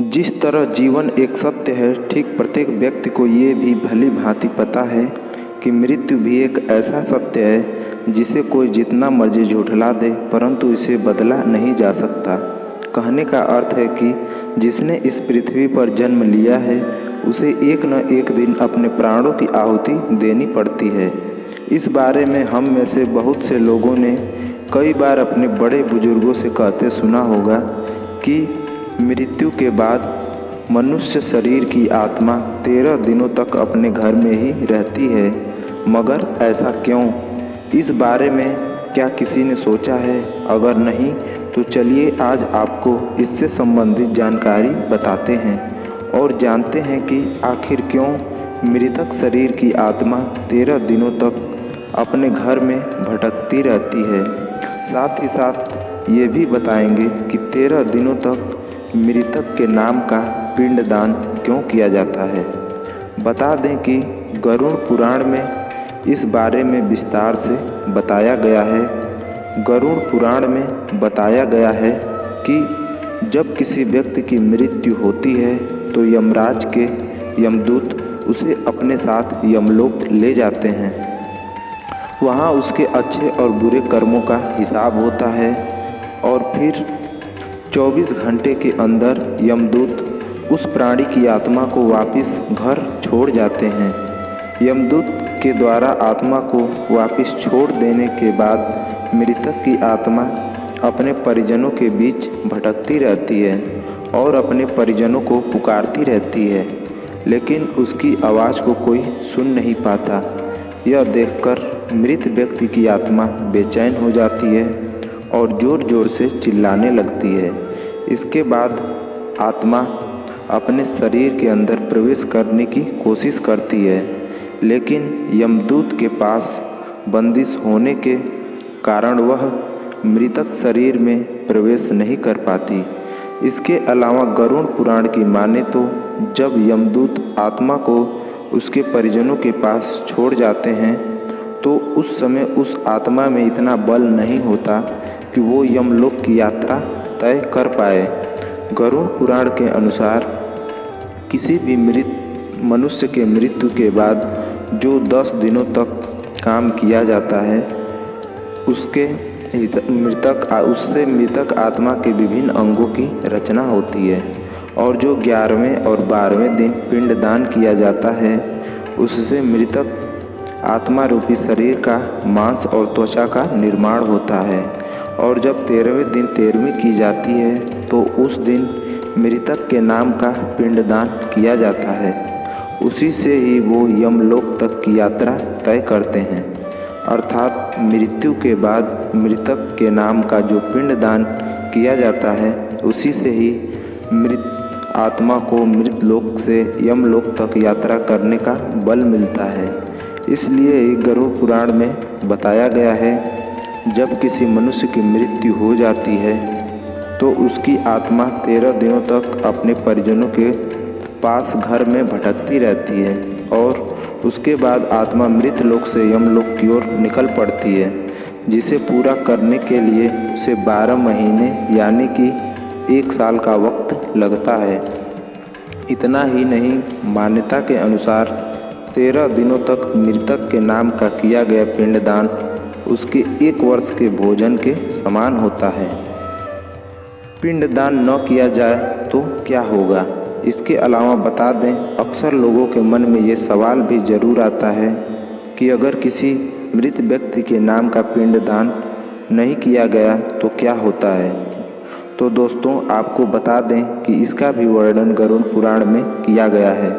जिस तरह जीवन एक सत्य है, ठीक प्रत्येक व्यक्ति को ये भी भली भांति पता है कि मृत्यु भी एक ऐसा सत्य है जिसे कोई जितना मर्जी झुठला दे, परंतु इसे बदला नहीं जा सकता। कहने का अर्थ है कि जिसने इस पृथ्वी पर जन्म लिया है उसे एक न एक दिन अपने प्राणों की आहुति देनी पड़ती है। इस बारे में हम में से बहुत से लोगों ने कई बार अपने बड़े बुजुर्गों से कहते सुना होगा कि मृत्यु के बाद मनुष्य शरीर की आत्मा 13 दिनों तक अपने घर में ही रहती है। मगर ऐसा क्यों? इस बारे में क्या किसी ने सोचा है? अगर नहीं तो चलिए आज आपको इससे संबंधित जानकारी बताते हैं और जानते हैं कि आखिर क्यों मृतक शरीर की आत्मा 13 दिनों तक अपने घर में भटकती रहती है। साथ ही साथ ये भी बताएंगे कि 13 दिनों तक मृतक के नाम का पिंडदान क्यों किया जाता है। बता दें कि गरुड़ पुराण में इस बारे में विस्तार से बताया गया है। गरुड़ पुराण में बताया गया है कि जब किसी व्यक्ति की मृत्यु होती है तो यमराज के यमदूत उसे अपने साथ यमलोक ले जाते हैं। वहाँ उसके अच्छे और बुरे कर्मों का हिसाब होता है और फिर 24 घंटे के अंदर यमदूत उस प्राणी की आत्मा को वापस घर छोड़ जाते हैं। यमदूत के द्वारा आत्मा को वापस छोड़ देने के बाद मृतक की आत्मा अपने परिजनों के बीच भटकती रहती है और अपने परिजनों को पुकारती रहती है, लेकिन उसकी आवाज़ को कोई सुन नहीं पाता। यह देखकर मृत व्यक्ति की आत्मा बेचैन हो जाती है और ज़ोर ज़ोर से चिल्लाने लगती है। इसके बाद आत्मा अपने शरीर के अंदर प्रवेश करने की कोशिश करती है, लेकिन यमदूत के पास बंदिश होने के कारण वह मृतक शरीर में प्रवेश नहीं कर पाती। इसके अलावा गरुड़ पुराण की माने तो जब यमदूत आत्मा को उसके परिजनों के पास छोड़ जाते हैं तो उस समय उस आत्मा में इतना बल नहीं होता कि वो यमलोक की यात्रा तय कर पाए। गरुड़ पुराण के अनुसार किसी भी मृत मनुष्य के मृत्यु के बाद जो 10 दिनों तक काम किया जाता है उससे मृतक आत्मा के विभिन्न अंगों की रचना होती है और जो 11वें और 12वें दिन पिंडदान किया जाता है उससे मृतक आत्मा रूपी शरीर का मांस और त्वचा का निर्माण होता है। और जब 13वें दिन 13वीं की जाती है तो उस दिन मृतक के नाम का पिंडदान किया जाता है। उसी से ही वो यमलोक तक की यात्रा तय करते हैं। अर्थात मृत्यु के बाद मृतक के नाम का जो पिंडदान किया जाता है उसी से ही मृत आत्मा को मृत लोक से यमलोक तक यात्रा करने का बल मिलता है। इसलिए ही गरुड़ पुराण में बताया गया है जब किसी मनुष्य की मृत्यु हो जाती है तो उसकी आत्मा 13 दिनों तक अपने परिजनों के पास घर में भटकती रहती है और उसके बाद आत्मा मृत लोक से यमलोक की ओर निकल पड़ती है, जिसे पूरा करने के लिए उसे 12 महीने यानी कि 1 साल का वक्त लगता है। इतना ही नहीं, मान्यता के अनुसार 13 दिनों तक मृतक के नाम का किया गया पिंडदान उसके 1 वर्ष के भोजन के समान होता है। पिंडदान न किया जाए तो क्या होगा? इसके अलावा बता दें, अक्सर लोगों के मन में ये सवाल भी ज़रूर आता है कि अगर किसी मृत व्यक्ति के नाम का पिंडदान नहीं किया गया तो क्या होता है। तो दोस्तों, आपको बता दें कि इसका भी वर्णन गरुड़ पुराण में किया गया है।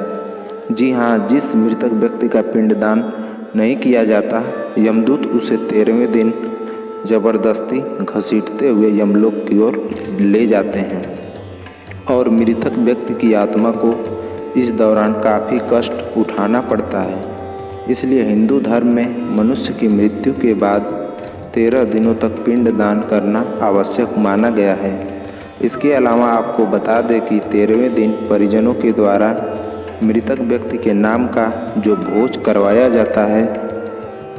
जी हाँ, जिस मृतक व्यक्ति का पिंडदान नहीं किया जाता, यमदूत उसे 13वें दिन जबरदस्ती घसीटते हुए यमलोक की ओर ले जाते हैं और मृतक व्यक्ति की आत्मा को इस दौरान काफ़ी कष्ट उठाना पड़ता है। इसलिए हिंदू धर्म में मनुष्य की मृत्यु के बाद 13 दिनों तक पिंडदान करना आवश्यक माना गया है। इसके अलावा आपको बता दें कि 13वें दिन परिजनों के द्वारा मृतक व्यक्ति के नाम का जो भोज करवाया जाता है,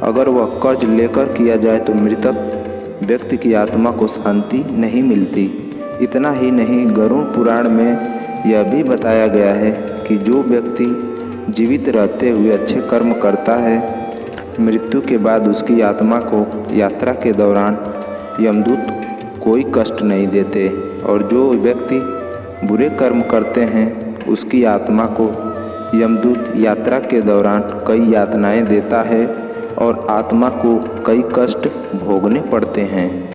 अगर वह कर्ज लेकर किया जाए तो मृतक व्यक्ति की आत्मा को शांति नहीं मिलती। इतना ही नहीं, गरुड़ पुराण में यह भी बताया गया है कि जो व्यक्ति जीवित रहते हुए अच्छे कर्म करता है, मृत्यु के बाद उसकी आत्मा को यात्रा के दौरान यमदूत कोई कष्ट नहीं देते, और जो व्यक्ति बुरे कर्म करते हैं उसकी आत्मा को यमदूत यात्रा के दौरान कई यातनाएं देता है और आत्मा को कई कष्ट भोगने पड़ते हैं।